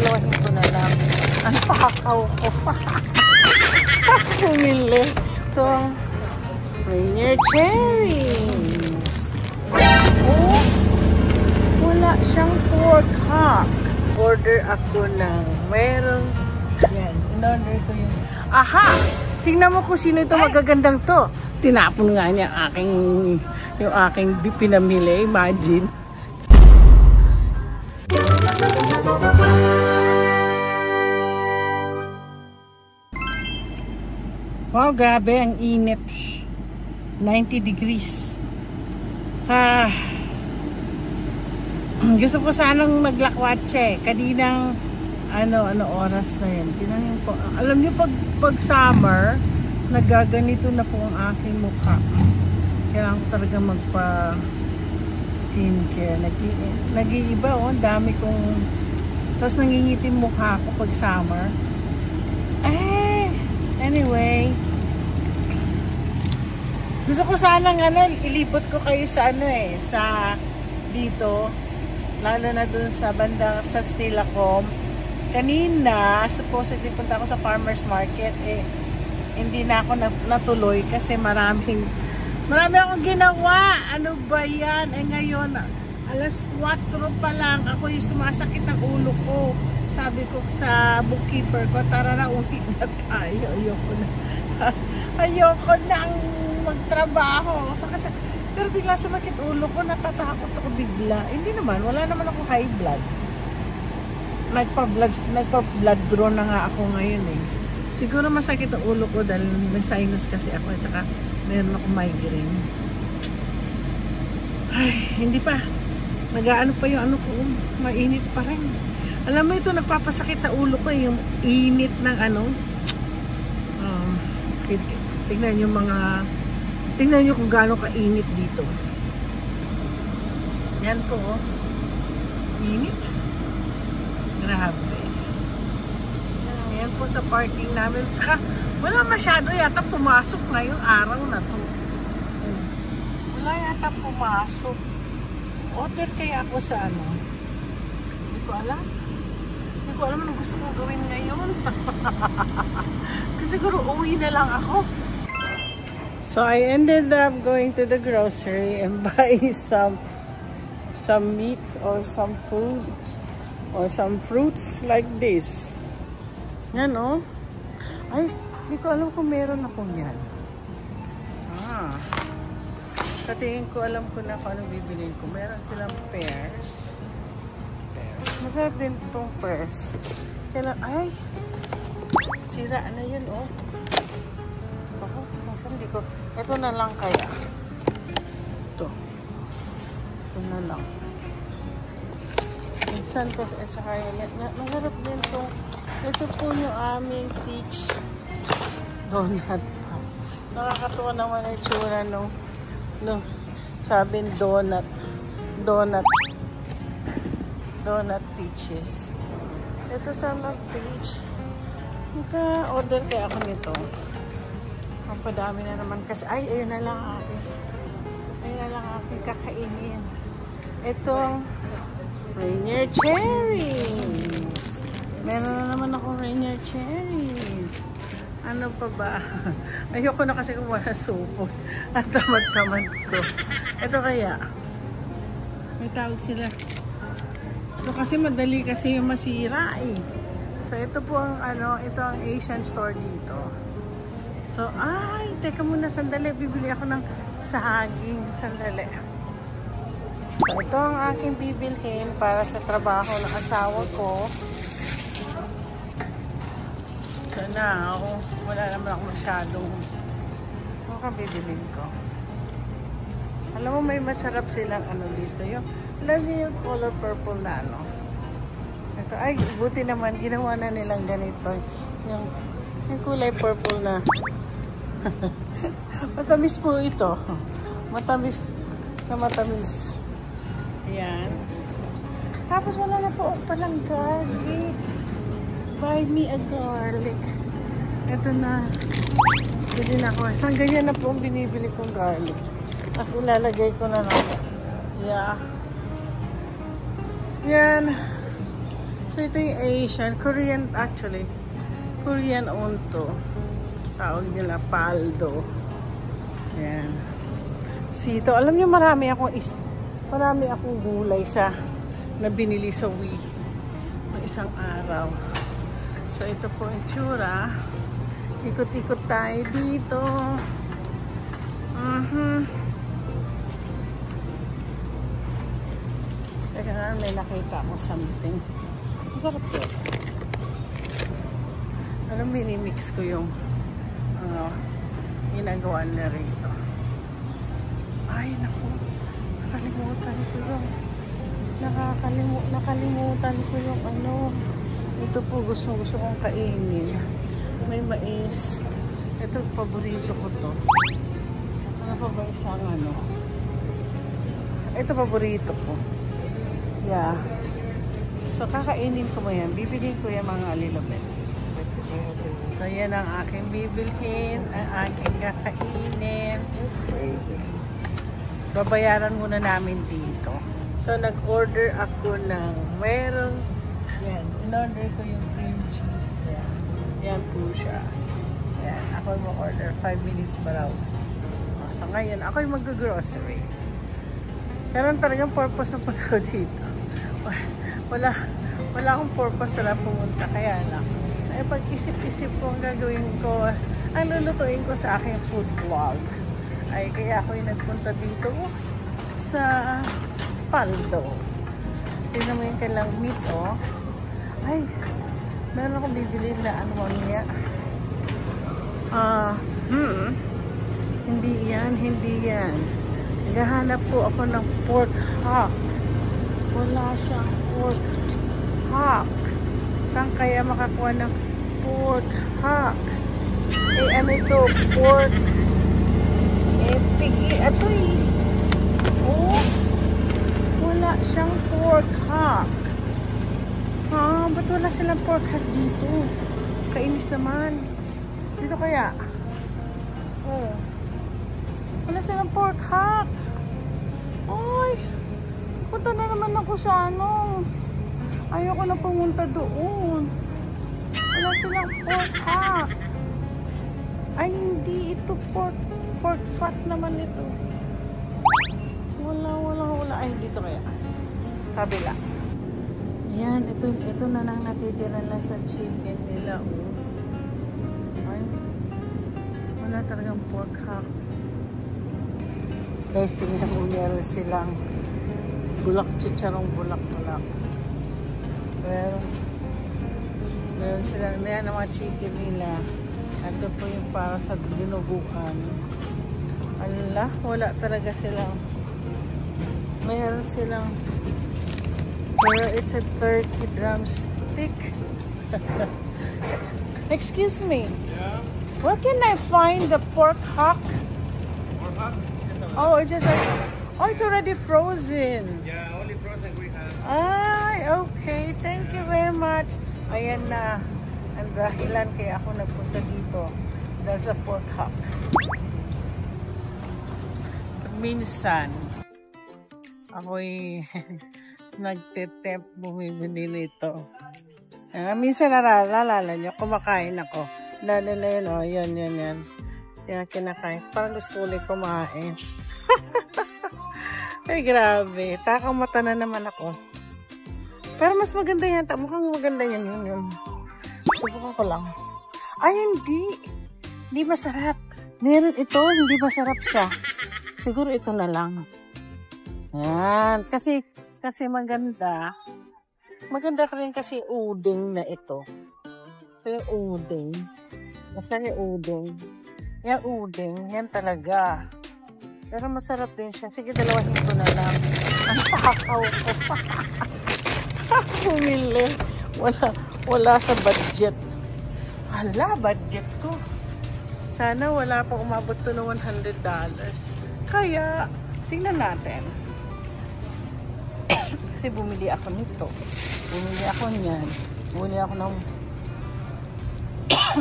dadalawahin ko na lang. Ang takaw ko. Pumili. Itong Rainier cherries. Oh, wala siyang pork hock. Order ako ng merong yan. In-order ko yung aha! Tingnan mo kung sino ito magagandang to. Tinapon nga niya yung aking pinamili. Imagine. Wow, grabe ang init. 90 degrees. Gusto ko sanang maglakwatse. Kaninang ano oras na yan. Po, alam niyo pag summer, nagaganito na po ang aking mukha. Kailangan ko talaga magpa skincare. Nag-iiba oh, dami kong tapos nangingitim mukha ko pag summer. Anyway, gusto ko sanang ilipot ko kayo sa sa dito, lalo na dun sa banda sa Stilacom. Kanina, supposedly punta ako sa farmers market, hindi na ako natuloy kasi marami akong ginawa. Ano ba yan? Ngayon, alas 4 pa lang, ako yung sumasakit ang ulo ko. Sabi ko sa bookkeeper ko, tara na, uwi na tayo. Ayoko na ang magtrabaho. Pero bigla sumakit ulo ko, natatakot ako bigla. Hindi naman, wala naman ako high blood. Nagpa-blood draw na nga ako ngayon eh. Siguro masakit ang ulo ko dahil may sinus kasi ako at saka meron ako migraine. Ay, hindi pa. Nag-aano pa yung ko, mainit pa rin. Alam mo ito, nagpapasakit sa ulo ko yung init ng tingnan nyo kung gaano ka-init dito. Yan po, oh. Init. Grabe. Yan po sa parking namin. Tsaka, wala masyado yata pumasok ngayong araw na to. Wala yata pumasok. Order kaya ako sa Hindi ko alam. Hindi ko alam ano gusto ko gawin ngayon. Kasi siguro uwi na lang ako. So I ended up going to the grocery and buy some meat or some food or some fruits like this. Yan oh. Ay, hindi ko alam kung meron akong yan. Sa tingin ko, alam ko na kung anong bibiliin ko. Meron silang pears. Masarap din itong pears. Kailan, ay, sira na yun oh. Ako, masarap di ko. Ito na lang kaya. Ito na lang. Minsan ko, at saka yun, masarap din ito. Ito po yung aming peach donut. Nakakatuwa naman ang itsura no, sabi donut peaches. Ito sana peach. Order kaya ako nito. Ang padami na naman kasi. Ay, ayun na lang aking kakainin. Itong Rainier cherries. Meron na naman akong Rainier cherries. Ano pa ba? Ayoko na kasi kung wala supot. Ang tamad-tamad ko. Ito kaya. May tawag sila. Ito kasi madali kasi yung masira eh. So ito po ang ito ang Asian store dito. So ay, teka muna sandali. Bibili ako ng saging. Sandali. So ito ang aking bibilhin para sa trabaho ng asawa ko. So now, wala naman ako masyadong bibilin ko. Alam mo, may masarap silang dito. Alam niyo yung color purple na Ito, ay, buti naman, ginawa na nilang ganito. Yung kulay purple na. Matamis po ito. Matamis na matamis. Ayan. Tapos wala na po palang garlic. Buy me a garlic. Ito na. Bili na ako. Isang ganyan na po ang binibili kong garlic. At ilalagay ko na lang. Yeah. Yan. So ito yung Asian, Korean actually. Korean onto. Tawag nila paldo. Ayan. Sito. Alam niyo marami akong gulay na binili sa Wii ng isang araw. So ito po ang tsura. Ikot-ikot tayo dito. Teka nga, may nakita ako something. Masarap po. Alam, minimix ko yung ginagawa na rito. Ay, naku. Nakalimutan ko yung nakalimutan ko yung ito po gusto kong kainin. May mais. Ito, paborito ko to. Ano pa ba isang Ito, paborito ko. Yeah. So, kakainin ko mo yan. Bibilhin ko yan mga alilobet. So, yan ang aking bibilhin. Ang aking kakainin. Babayaran muna namin dito. So, nag-order ako ng merong yan. In-order ko yung cream cheese. Yan. Yan po siya. Yan. Ako yung mag-order. 5 minutes pa raw. So, ngayon, ako yung mag-grocery. Pero talagang purpose na punta ko dito. Wala akong purpose na pumunta. Kaya lang. Ay, pag-isip-isip ko ang gagawin ko, ang lulutuin ko sa aking food vlog. Ay, kaya ako yung nagpunta dito sa Paldo. Tignan mo yung kailang meat, oh. Ay, meron akong bibili na niya. Hindi yan. Naghahanap po ako ng pork hock. Wala siyang pork hock. Saan kaya makakuha ng pork hock? Eh, ano ito? Pork. Pigi. Ito eh. Oh. Wala siyang pork hock. Ba't wala silang pork hock dito? Kainis naman. Dito kaya? Oh. Wala silang pork hock. Ay. Punta na naman ako sa ayoko na pumunta doon. Wala silang pork hock. Ay, hindi ito pork fat naman ito. Wala. Ay, dito kaya. Sabi lang. Yan, ito na lang natitira lang sa chicken nila. Ay, wala talagang pork hock. Guys, tingnan mo meron silang chicharong bulak. Pero meron silang yan ang mga chicken nila. Ito po yung para sa dinuguan. Allah, wala talaga silang. Meron silang, pero it's a turkey drumstick. Excuse me. Yeah. Where can I find the pork hock? Pork hock? Oh, it's already frozen. Yeah, only frozen we have. Ay, okay. Thank you very much. Ayan na. Ang dahilan kaya ako nagpunta dito. Dahil sa pork hock. Minsan, ako'y nagtitemp bumibili nito. Minsan nalala nyo, kumakain ako. Lalo na yun, yan. Kaya kinakain. Parang gusto ulit kumain. Ay, grabe. Takang mata na naman ako. Pero mas maganda yan. Mukhang maganda yan. Subukan ko lang. Ay, hindi. Hindi masarap. Meron ito, hindi masarap siya. Siguro ito na lang. Yan. Kasi maganda. Maganda ka rin kasi uding na ito. Ito yung uding. Basta yung uding. Yan uding. Yan talaga. Pero masarap din siya. Sige, dalawahin ko na lang. Ang takaw ko. Bumili. Wala sa budget. Hala, budget ko. Sana wala pang umabot to ng $100. Kaya, tingnan natin. Kasi bumili ako nito. Bumili ako niyan. Bumili ako ng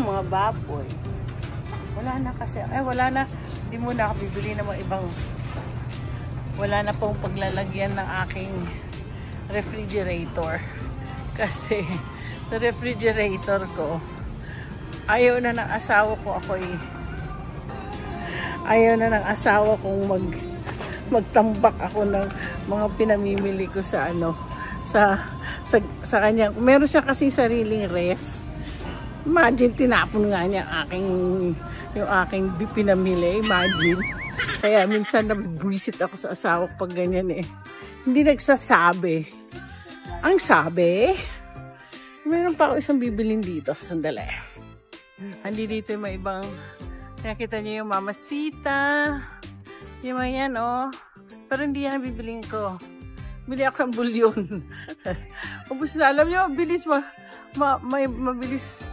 mga baboy. Wala na kasi. Ay, wala na. Hindi muna ako bibili ng mga ibang. Wala na pong paglalagyan ng aking refrigerator. Kasi sa refrigerator ko, ayaw na ng asawa ko ayaw na ng asawa kong magtambak ako ng mga pinamimili ko sa sa kanya. Meron siya kasi sariling ref. Imagine, tinapon nga niya yung aking pinamili. Imagine. Kaya minsan nabwisit ako sa asawa ko pag ganyan eh. Hindi nagsasabi. Ang sabi, meron pa ako isang bibilin dito. Sandali. Andi dito yung may ibang, nakita niyo yung Mamacita. Yung mga yan, oh. Pero hindi yan ang bibiling ko. Bili ako ng bulyon. Ubus na. Alam niyo, mabilis mabilis.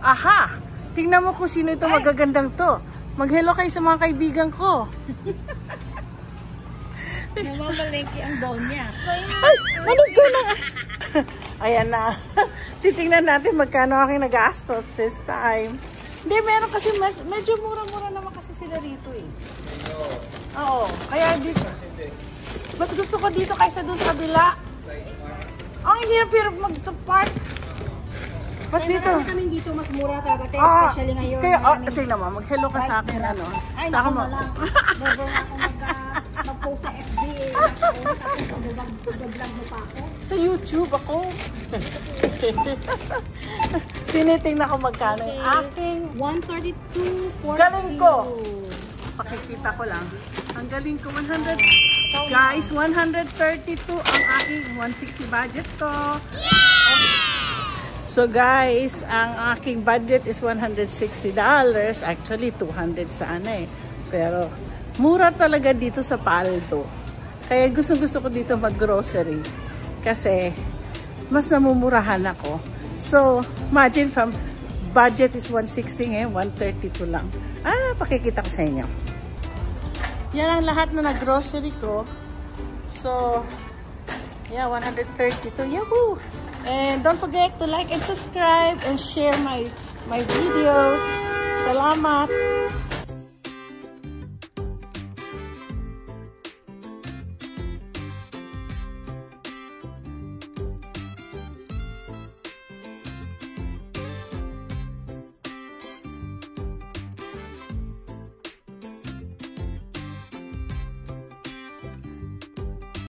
Aha! Tingnan mo kung sino ito magagandang to. Mag-hello kayo sa mga kaibigan ko. Namamalengke ang bone niya. Ay! Ano ka na? Ayan na. Titingnan natin magkano aking nagastos this time. Hindi, meron kasi medyo mura-mura naman kasi sila rito eh. Oo. Kaya dito. Mas gusto ko dito kaysa dun sa kabila. Ang hirap-hirap mag-park. Mas dito. Kami dito mas mura talaga. Especially ngayon. Kaya, tingnan mo. Mag-hello ka sa akin. Ay, sa akin naku mo. na lang. Never na ako mag-post sa FB. Tapos mag-vlog mo pa ako. Sa YouTube ako. Tinitingnan ko magkano yung aking 132.40. galing ko. Pakikita ko lang. Ang galing ko 100. Guys, 132 ang aking 160 budget ko. So guys, ang aking budget is $160. Actually, 200 sana eh. Pero mura talaga dito sa Paldo. Kaya gusto ko dito mag-grocery. Kasi mas namumurahan ako. So, imagine from budget is 160 ngayon, 132 lang. Pakikita ko sa inyo. Yan ang lahat na nag-grocery ko. So, yeah, 132. Yahoo! And don't forget to like and subscribe and share my videos. Salamat!